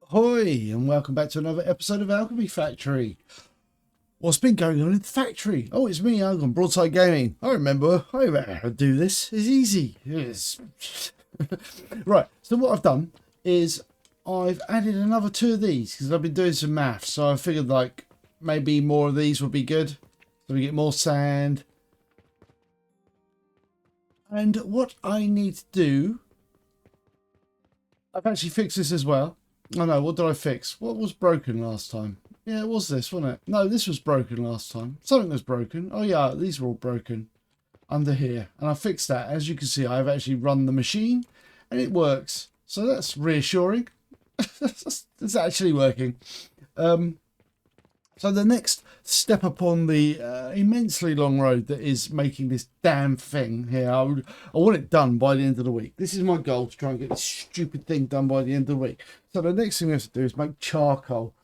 Ahoy, and welcome back to another episode of Alchemy Factory. What's been going on in the factory? Oh, it's me, Algon, Broadside Gaming. I remember how to do this. It's easy. Yes. Right, so what I've done is I've added another two of these because I've been doing some maths. So I figured like maybe more of these would be good. So we get more sand. And what I need to do, I've actually fixed this as well. Oh no, what did I fix? What was broken last time? Yeah, it was this, wasn't it? No, this was broken last time. Something was broken. Oh yeah, these were all broken under here. And I fixed that. As you can see, I've actually run the machine and it works. So that's reassuring. It's actually working. So the next step upon the immensely long road that is making this damn thing here, I want it done by the end of the week. This is my goal, to try and get this stupid thing done by the end of the week. So the next thing we have to do is make charcoal.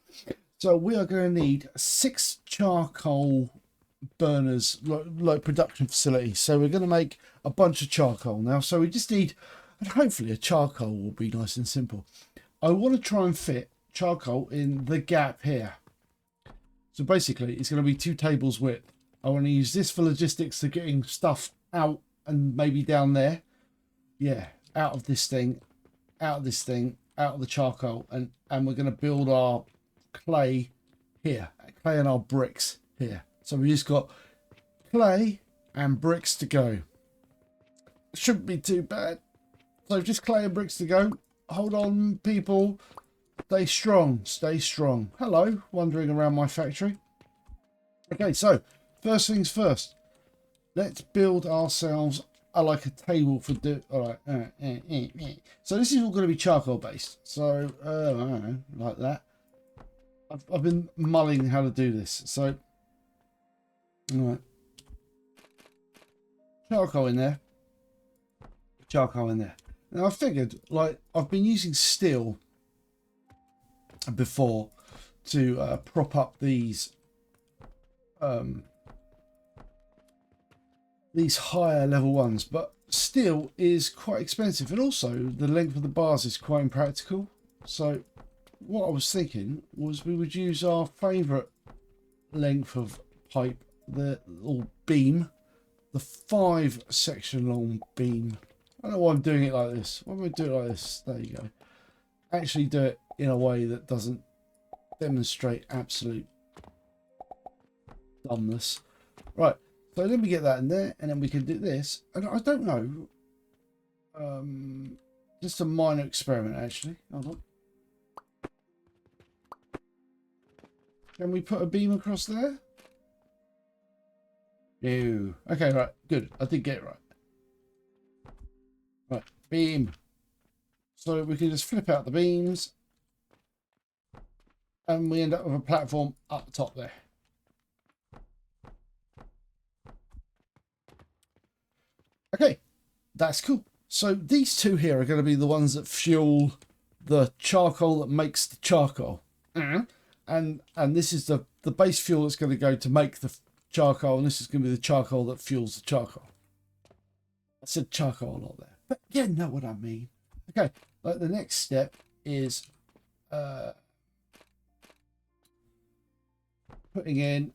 So we are going to need 6 charcoal burners, like production facilities. So we're going to make a bunch of charcoal now. So we just need, and hopefully a charcoal will be nice and simple. I want to try and fit charcoal in the gap here. So basically, it's going to be 2 tables width. I want to use this for logistics to getting stuff out and maybe down there. Yeah, out of this thing, out of this thing, out of the charcoal. And we're going to build our clay here. Clay and our bricks here. So we just got clay and bricks to go. Shouldn't be too bad. So just clay and bricks to go. Hold on, people. Stay strong, stay strong. Hello, wandering around my factory. Okay, so first things first. Let's build ourselves like a table for all right. So this is all going to be charcoal based. So I don't know, like that. I've been mulling how to do this. So all right, charcoal in there, charcoal in there. Now I figured, like, I've been using steel before to prop up these higher level ones, but steel is quite expensive, and also the length of the bars is quite impractical. So what I was thinking was we would use our favorite length of pipe, the little beam, the 5 section long beam. I don't know why I'm doing it like this. Why am I doing it like this? There you go. Actually do it in a way that doesn't demonstrate absolute dumbness. Right, so let me get that in there, and then we can do this. And I don't know, just a minor experiment actually. Hold on. Can we put a beam across there? No. Okay, right, good. I did get it right. Right, beam. So we can just flip out the beams, and we end up with a platform up the top there. Okay, that's cool. So these two here are going to be the ones that fuel the charcoal that makes the charcoal. And this is the base fuel that's going to go to make the charcoal, and this is going to be the charcoal that fuels the charcoal. I said charcoal a lot there, but you know what I mean. Okay, like the next step is putting in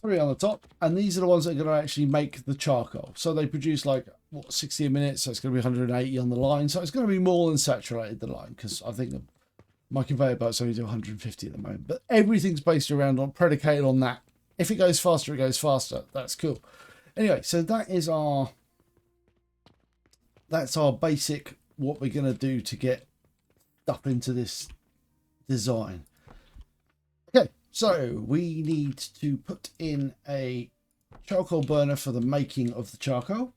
3 on the top, and these are the ones that are going to actually make the charcoal. So they produce like, what, 60 a minute, so it's going to be 180 on the line. So it's going to be more than saturated, the line, because I think my conveyor belts only do 150 at the moment. But everything's based around predicated on that. If it goes faster, it goes faster. That's cool. Anyway, so that's our basic, what we're going to do to get up into this design. Okay, so we need to put in a charcoal burner for the making of the charcoal,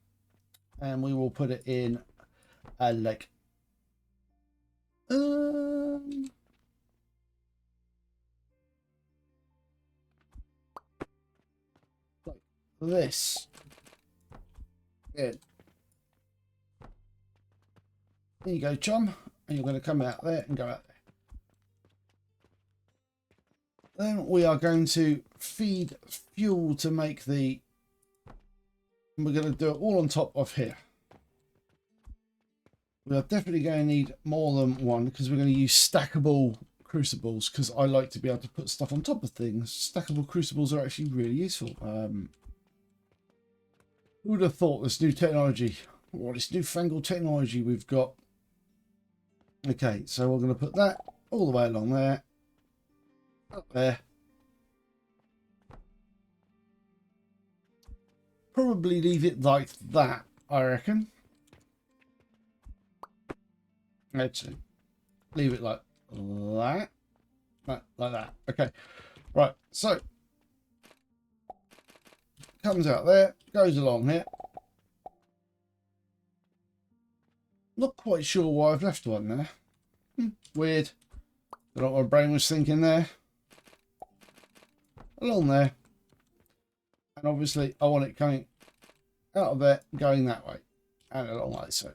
and we will put it in like this. Good. There you go, chum, and you're going to come out there and go out there. Then we are going to feed fuel to make the, and we're going to do it all on top of here. We are definitely going to need more than one because we're going to use stackable crucibles, because I like to be able to put stuff on top of things. Stackable crucibles are actually really useful. Who would have thought this new technology, or this newfangled technology we've got? Okay, so we're going to put that all the way along there, up there. Probably leave it like that, I reckon. Actually, leave it like that. Like that. Okay, right, so comes out there, goes along here. Not quite sure why I've left one there. Weird. I don't know what my brain was thinking there. Along there. And obviously I want it coming out of there, going that way. And along like so.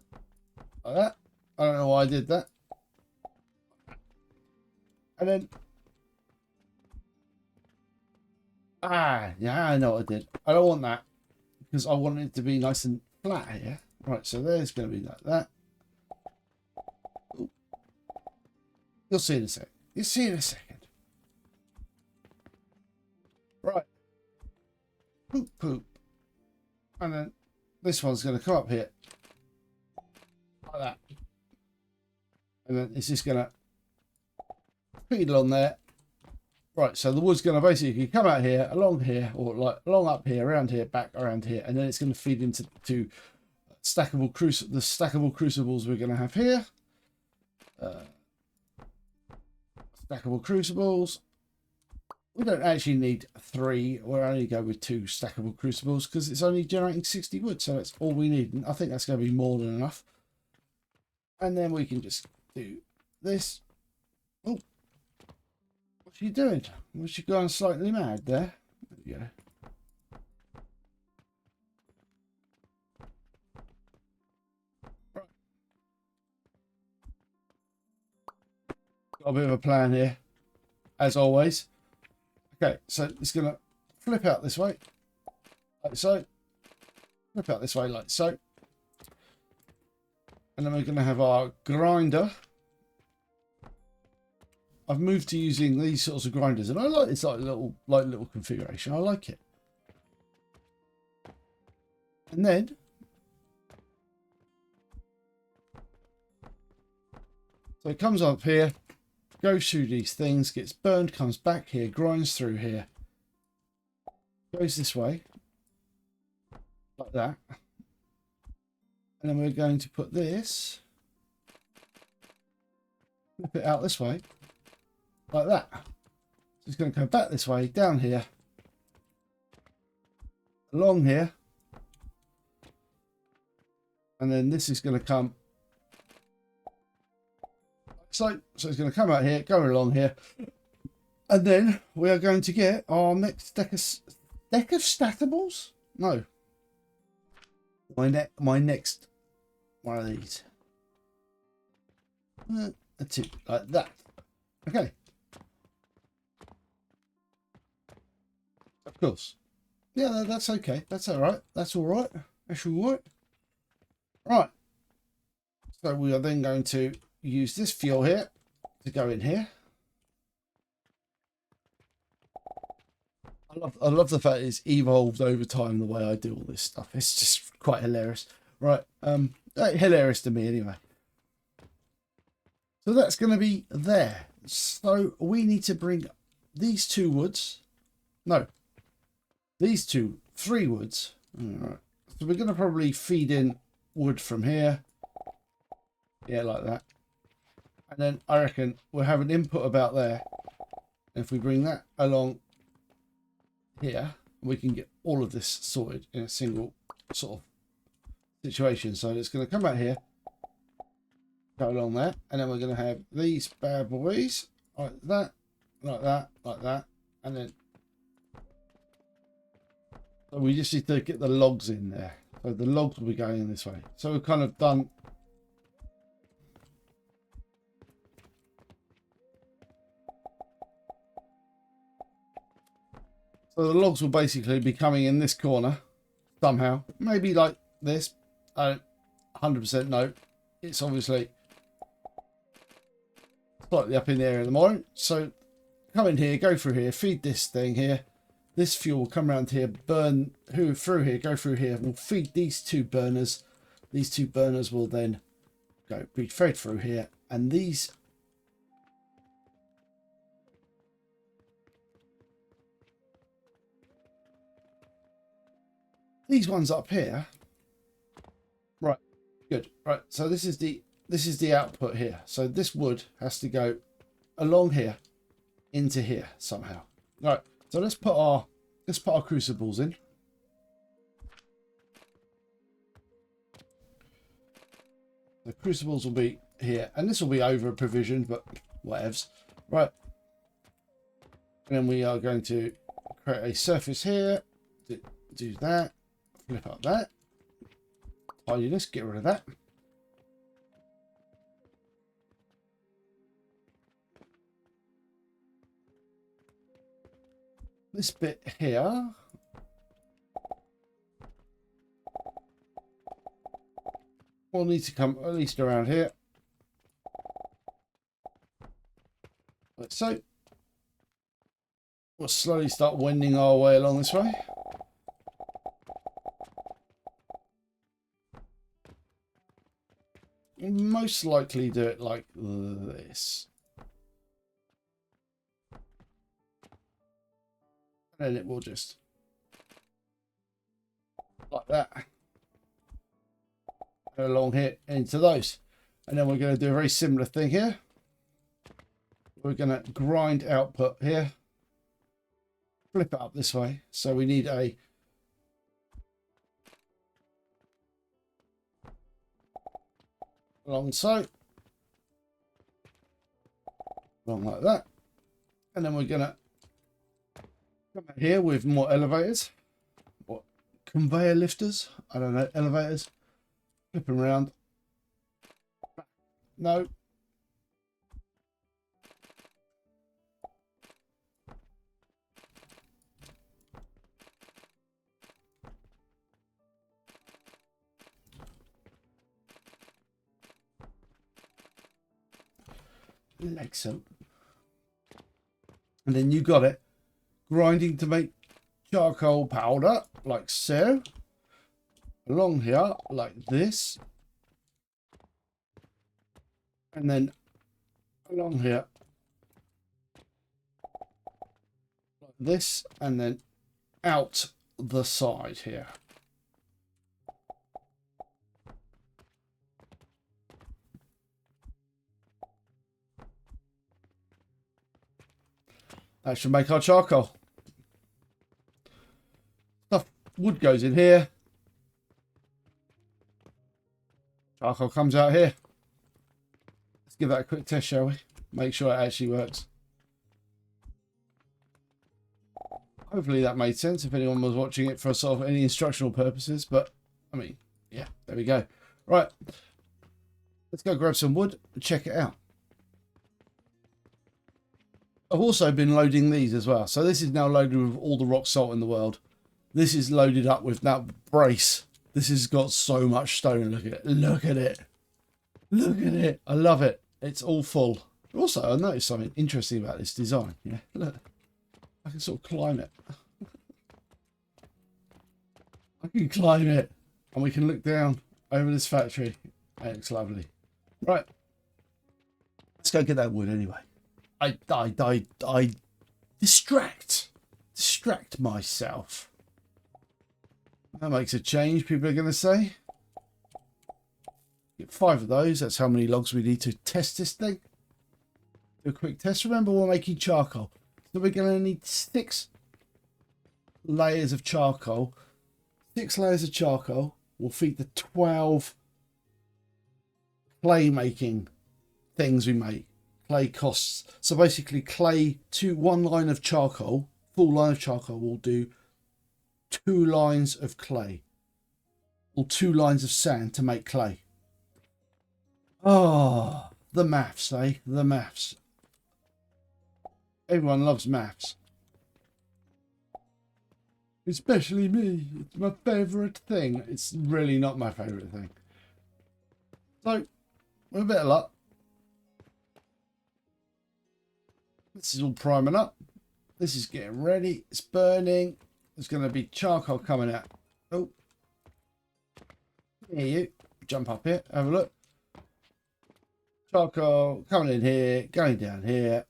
Like that. I don't know why I did that. And then... yeah, I know what I did. I don't want that, because I want it to be nice and flat here. Right, so there's going to be like that. Ooh. You'll see in a sec. You'll see in a second. Right. Poop, poop. And then this one's going to come up here. Like that. And then it's just going to feed on there. Right, so the wood's going to basically come out here, along here, or like along up here, around here, back around here, and then it's going to feed into the stackable crucibles we're going to have here. Stackable crucibles. We don't actually need 3. We'll only go with 2 stackable crucibles because it's only generating 60 wood, so that's all we need. And I think that's going to be more than enough. And then we can just do this. Oh, what's she doing? Was she going slightly mad there? There we go. Right. Got a bit of a plan here, as always. Okay, so it's going to flip out this way, like so. Flip out this way, like so. And then we're going to have our grinder. I've moved to using these sorts of grinders, and I like it's like little configuration. I like it. And then so it comes up here, goes through these things, gets burned, comes back here, grinds through here, goes this way, like that. And then we're going to put this, flip it out this way, like that. So it's going to come back this way, down here, along here. And then this is going to come so it's going to come out here, go along here. And then we are going to get our next deck of stackables? No. My next one of these. A 2, like that. Okay. Of course. Yeah, that's okay. That's all right. That's all right. That's all right. Right. So we are then going to use this fuel here to go in here. I love the fact it's evolved over time the way I do all this stuff. It's just quite hilarious. Right. Hilarious to me anyway. So that's going to be there. So we need to bring these 2 woods. No. These 3 woods. All right. So we're going to probably feed in wood from here. Yeah, like that. And then I reckon we'll have an input about there. And if we bring that along here, we can get all of this sorted in a single sort of situation. So it's going to come out here, go along there, and then we're going to have these bad boys like that, like that, like that, and then so we just need to get the logs in there. So the logs will be going in this way. So we've kind of done. So the logs will basically be coming in this corner somehow. Maybe like this. I don't 100% know. it's obviously slightly up in the air at the moment. So come in here, go through here, feed this thing here. This fuel will come around here, burn through here, go through here. We'll feed these two burners. These two burners will then be fed through here. And these ones up here. Right, good. Right, so this is the output here. So this wood has to go along here into here somehow. Right, so let's put our crucibles in. The crucibles will be here, and this will be over provisioned, but whatevs. Right, and then we are going to create a surface here. Do that. Flip up that. Tidiness, get rid of that. This bit here will need to come at least around here, like so. We'll slowly start wending our way along this way. We'll most likely do it like this. And it will just like that along here into those, and then we're going to do a very similar thing here. We're going to grind output here, flip it up this way, so we need a along so along like that, and then we're going to come out here with more elevators, what, conveyor lifters, I don't know, elevators. Flip them around. No. Excellent. And then you got it. Grinding to make charcoal powder, like so. Along here, like this. And then along here, like this. And then out the side here. That should make our charcoal. Stuff, wood goes in here. Charcoal comes out here. Let's give that a quick test, shall we? Make sure it actually works. Hopefully that made sense if anyone was watching it for sort of any instructional purposes. But, I mean, yeah, there we go. Right. Let's go grab some wood and check it out. I've also been loading these as well. So this is now loaded with all the rock salt in the world. This is loaded up with that brace. This has got so much stone. Look at it. Look at it. Look at it. I love it. It's all full. Also, I noticed something interesting about this design. Yeah, look. I can sort of climb it. I can climb it. And we can look down over this factory. It looks lovely. Right. Let's go get that wood anyway. I distract myself. That makes a change, people are going to say. Get 5 of those. That's how many logs we need to test this thing. Do a quick test. Remember, we're making charcoal. So we're going to need 6 layers of charcoal. 6 layers of charcoal will feed the 12 clay making things we make. Clay costs. So basically clay to 1 line of charcoal, full line of charcoal will do 2 lines of clay or 2 lines of sand to make clay. Oh, the maths, eh? The maths. Everyone loves maths. Especially me. It's my favourite thing. It's really not my favourite thing. So, with a bit of luck, this is all priming up. This is getting ready. It's burning. There's going to be charcoal coming out. Oh, here you jump up here. Have a look. Charcoal coming in here, going down here.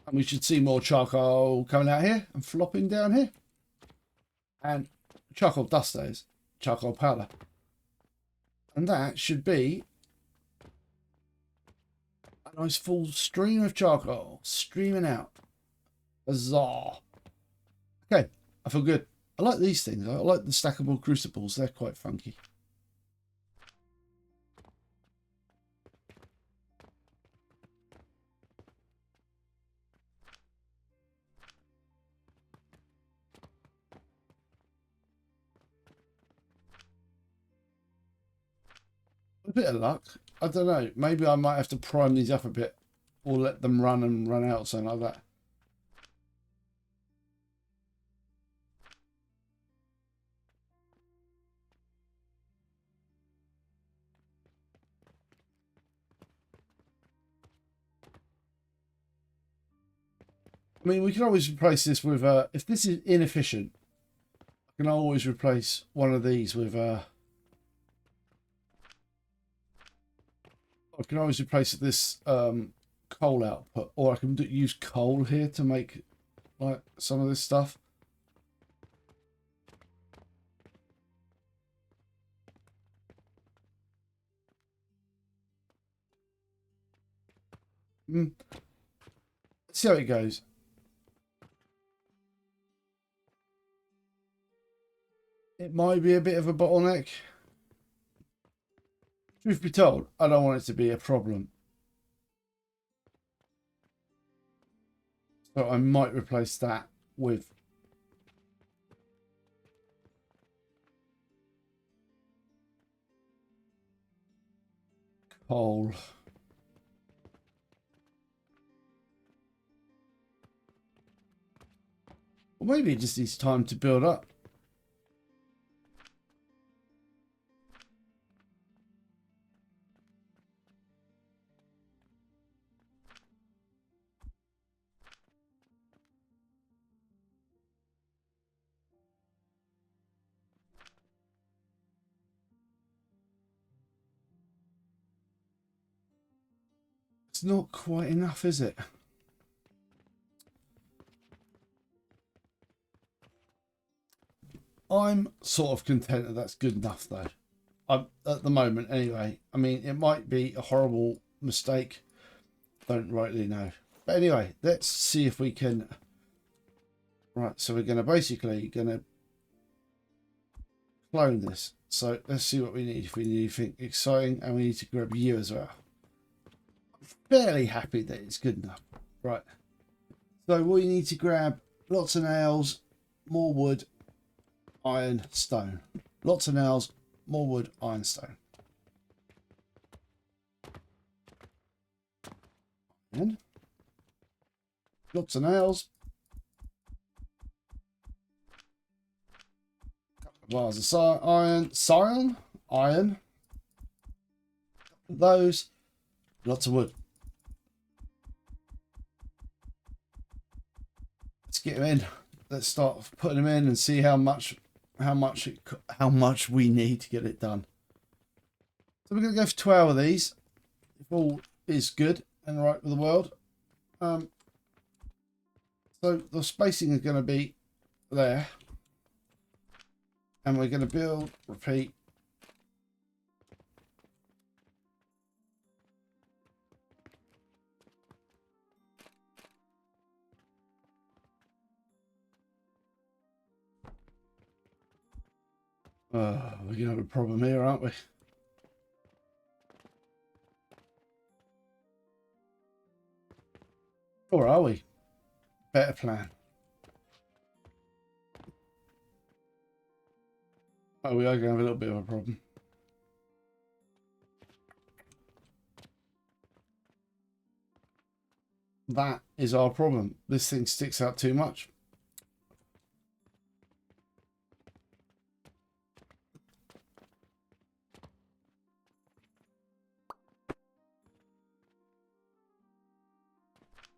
And we should see more charcoal coming out here and flopping down here. And charcoal dust, that is. Charcoal powder. And that should be a nice full stream of charcoal streaming out. Huzzah. Okay, I feel good. I like these things. I like the stackable crucibles. They're quite funky. A bit of luck. I don't know. Maybe I might have to prime these up a bit, or let them run and run out, something like that. I mean, we can always replace this with if this is inefficient, I can always replace one of these with I can always replace this coal output, or I can use coal here to make like some of this stuff. Let's see how it goes. It might be a bit of a bottleneck. Truth be told, I don't want it to be a problem. So I might replace that with coal. Or maybe it just needs time to build up. It's not quite enough, is it? I'm sort of content that that's good enough, though. I'm, at the moment, anyway. I mean, it might be a horrible mistake. Don't rightly know. But anyway, let's see if we can... Right, so we're going to basically clone this. So let's see what we need. If we need anything exciting, and we need to grab you as well. I'm fairly happy that it's good enough. Right. So we need to grab lots of nails, more wood, iron, stone. Lots of nails, more wood, iron, stone. And lots of nails. Bars of iron. Those. Lots of wood. Let's get them in. Let's start putting them in and see how much we need to get it done. So we're going to go for 12 of these. If all is good and right with the world. So the spacing is going to be there. And we're going to build, repeat. We're going to have a problem here, aren't we? Or are we? Better plan. Oh, we are going to have a little bit of a problem. That is our problem. This thing sticks out too much.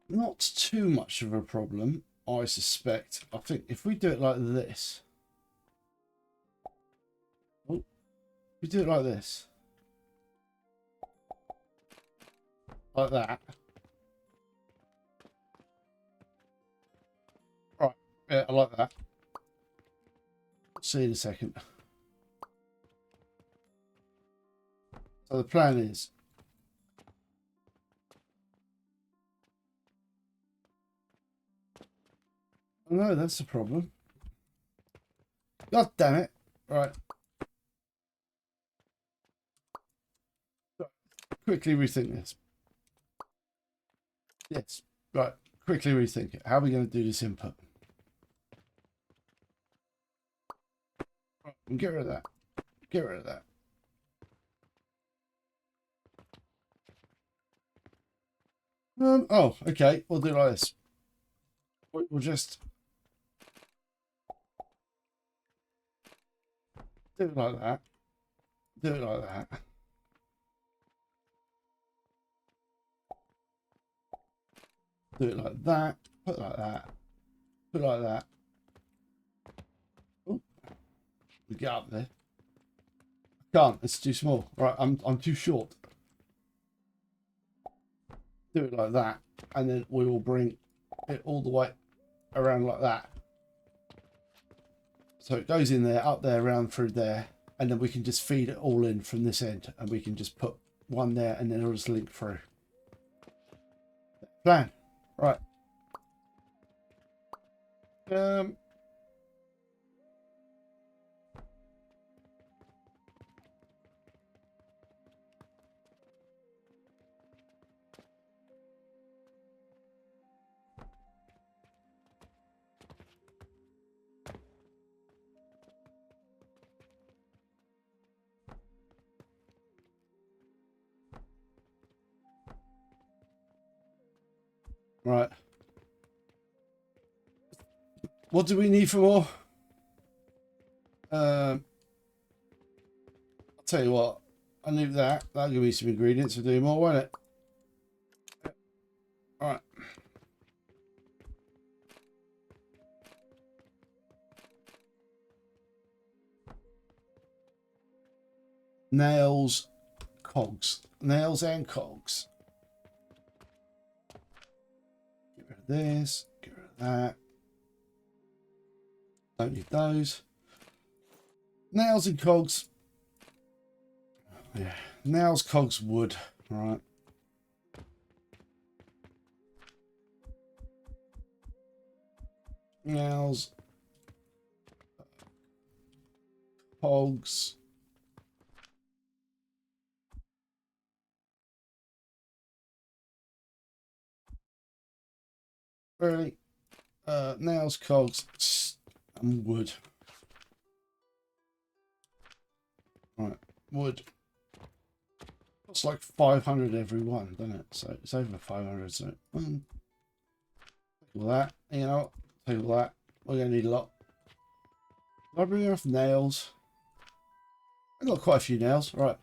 Not too much of a problem, I suspect. I think if we do it like this, oh, we do it like this, like that. Right, yeah, I like that. See you in a second. So the plan is, oh no, that's the problem. God damn it. Right. Quickly rethink this. Yes. Right. Quickly rethink it. How are we going to do this input? Right. Get rid of that. Get rid of that. Oh, okay. We'll do it like this. We'll just do it like that. Do it like that. Do it like that. Put it like that. Put it like that. Oh, we get up there. I can't. It's too small. Right. I'm too short. Do it like that, and then we will bring it all the way around like that. So it goes in there, up there, around through there, and then we can just feed it all in from this end, and we can just put one there, and then it'll just link through. Plan. Right. Right. What do we need for more? I'll tell you what. I need that. That'll give me some ingredients to do more, won't it? All right. Nails, cogs. Nails and cogs. Get rid of this. Get rid of that. Don't need those. Nails and cogs. Yeah. Nails, cogs, wood. Right. Nails. Cogs. Really? Nails, cogs, and wood. Right. Wood. It's like 500 every one, doesn't it? So it's over 500. So take all that. You know, take all that. We're gonna need a lot. Did I bring enough nails? I got quite a few nails. Right.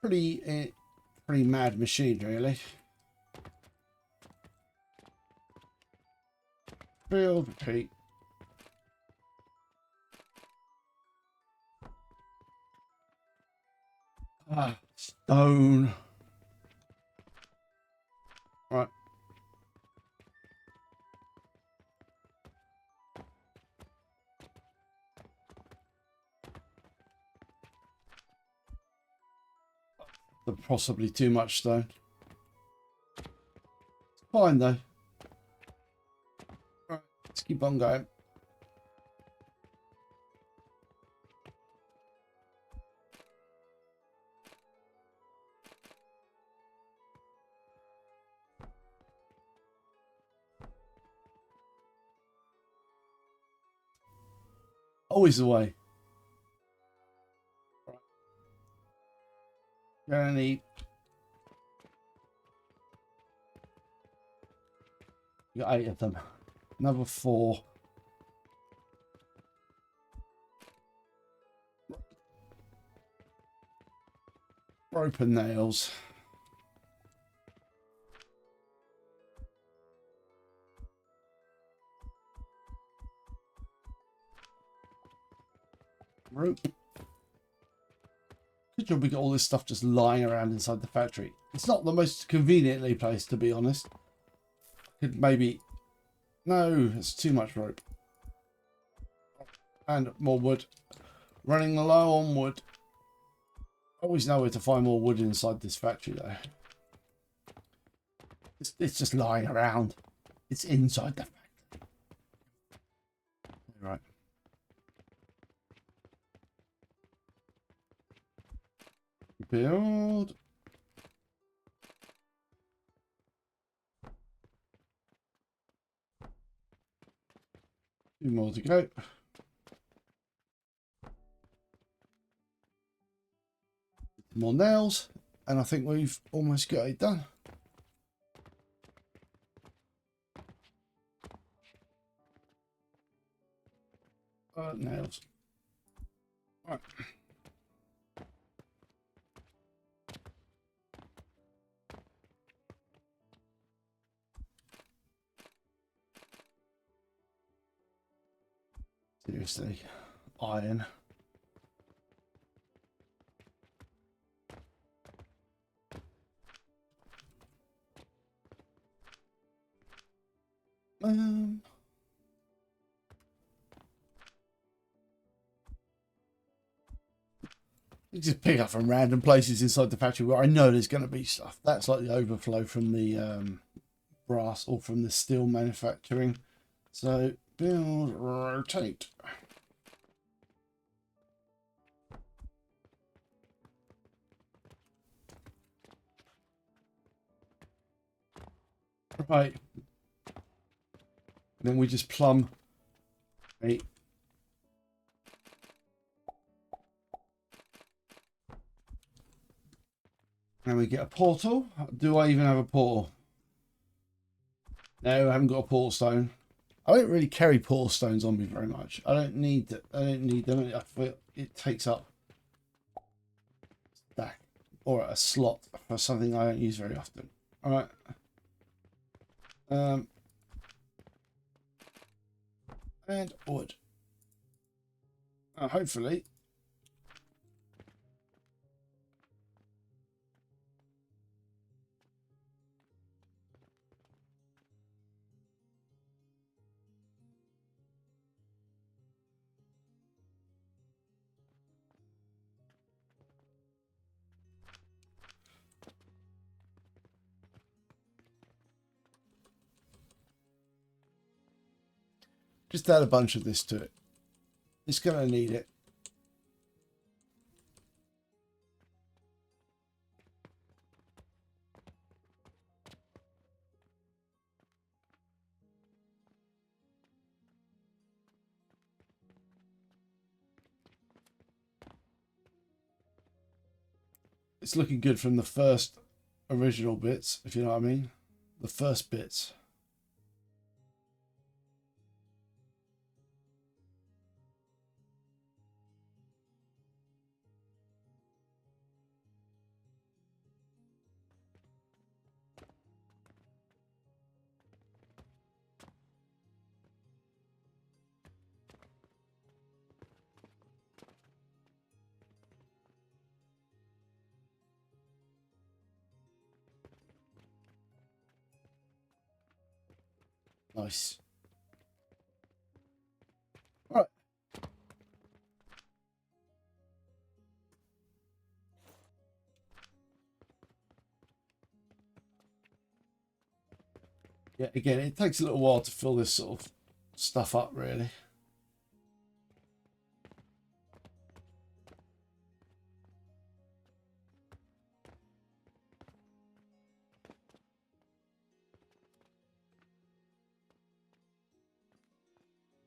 Pretty mad machine, really. Build, repeat. Ah, stone. Right. Possibly too much stone. Fine though. Right, let's keep on going. Always the way. Right. Gonna need. You got 8 of them. Another 4. rope and nails. Rope. Good job we got all this stuff just lying around inside the factory. It's not the most conveniently placed, to be honest. Could maybe... No, it's too much rope. And more wood. Running low on wood. Always know where to find more wood inside this factory, though. It's just lying around. It's inside the factory. Right. Build. 2 more to go. More nails, and I think we've almost got it done. Nails. Right. Seriously, iron. You just pick up from random places inside the factory where I know there's going to be stuff. That's like the overflow from the brass or from the steel manufacturing. So build, rotate. Right. And then we just plumb a and we get a portal. Do I even have a portal? No, I haven't got a portal stone. I don't really carry portal stones on me very much. I don't need them. I feel it takes up a stack or a slot for something I don't use very often. All right. And wood. Hopefully. Just add a bunch of this to it. It's going to need it. It's looking good from the first original bits, if you know what I mean. The first bits. Nice. All right. Yeah, again, it takes a little while to fill this sort of stuff up, really.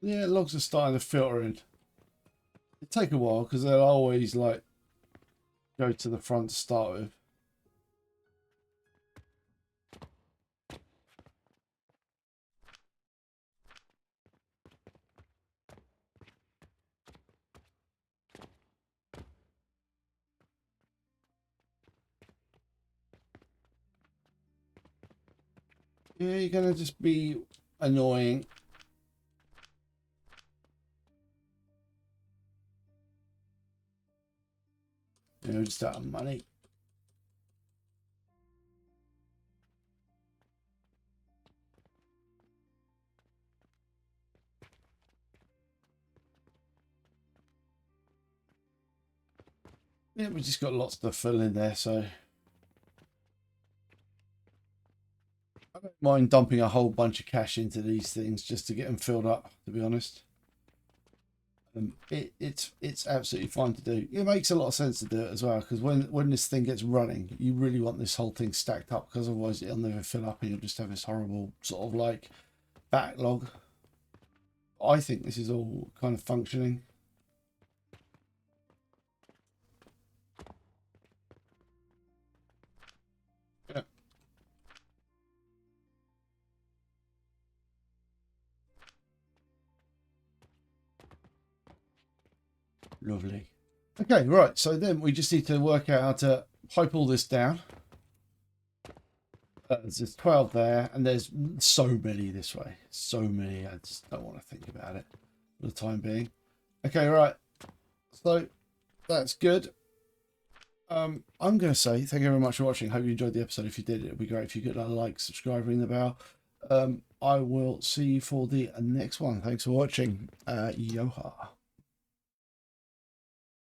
Yeah, logs are starting to filter in. It take a while because they'll always like go to the front to start with. Yeah, you're gonna just be annoying. You know, just out of money. Yeah, we just got lots to fill in there, so I don't mind dumping a whole bunch of cash into these things just to get them filled up, to be honest. It's absolutely fine to do. It makes a lot of sense to do it as well, because when this thing gets running, you really want this whole thing stacked up, because otherwise it'll never fill up and you'll just have this horrible sort of like backlog. I think this is all kind of functioning. Yeah. Lovely. Okay, right, so then we just need to work out how to pipe all this down. There's 12 there, and there's so many this way. So many, I just don't want to think about it for the time being. Okay, right. So that's good. I'm going to say thank you very much for watching. Hope you enjoyed the episode. If you did, it would be great if you could like, subscribe, ring the bell. I will see you for the next one. Thanks for watching. Yoha.